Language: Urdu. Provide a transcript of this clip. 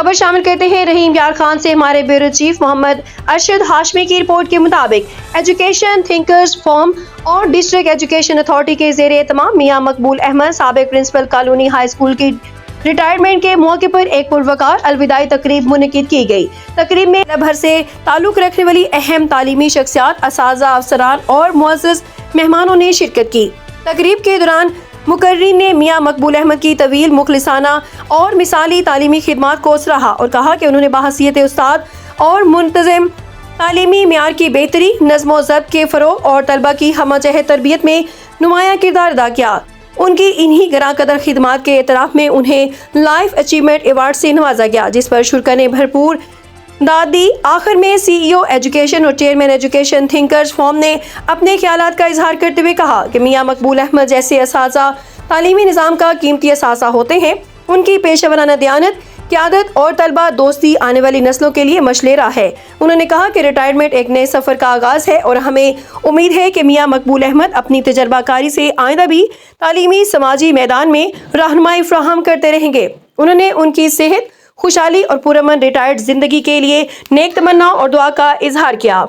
خبر شامل کرتے ہیں رحیم یار خان سے۔ ہمارے بیورو چیف محمد ارشد ہاشمی کی رپورٹ کے مطابق ایجوکیشن تھنکرز فورم اور ڈسٹرکٹ ایجوکیشن اتھارٹی کے زیر اہتمام میاں مقبول احمد سابق پرنسپل کالونی ہائی اسکول کی ریٹائرمنٹ کے موقع پر ایک پروقار الوداعی تقریب منعقد کی گئی۔ تقریب میں بھر سے تعلق رکھنے والی اہم تعلیمی شخصیات، اساتذہ، افسران اور معزز مہمانوں نے شرکت کی۔ تقریب کے دوران مقررین نے میاں مقبول احمد کی طویل، مخلصانہ اور مثالی تعلیمی خدمات کو سراہا اور کہا کہ انہوں نے بحیثیت استاد اور منتظم تعلیمی معیار کی بہتری، نظم و ضبط کے فروغ اور طلبہ کی ہمہ جہت تربیت میں نمایاں کردار ادا کیا۔ ان کی انہی گراں قدر خدمات کے اعتراف میں انہیں لائف اچیومنٹ ایوارڈ سے نوازا گیا، جس پر شرکاء نے بھرپور داد دی۔ آخر میں سی ای او ایجوکیشن اور چیئرمین ایجوکیشن تھنکرز فورم نے اپنے خیالات کا اظہار کرتے ہوئے کہا کہ میاں مقبول احمد جیسے اساتذہ تعلیمی نظام کا قیمتی اثاثہ ہوتے ہیں۔ ان کی پیشہ ورانہ دیانت، قیادت اور طلبہ دوستی آنے والی نسلوں کے لیے مشعل راہ ہے۔ انہوں نے کہا کہ ریٹائرمنٹ ایک نئے سفر کا آغاز ہے اور ہمیں امید ہے کہ میاں مقبول احمد اپنی تجربہ کاری سے آئندہ بھی تعلیمی سماجی میدان میں رہنمائی فراہم کرتے رہیں گے۔ انہوں نے ان کی صحت، خوشحالی اور پرامن ریٹائرڈ زندگی کے لیے نیک تمنا اور دعا کا اظہار کیا۔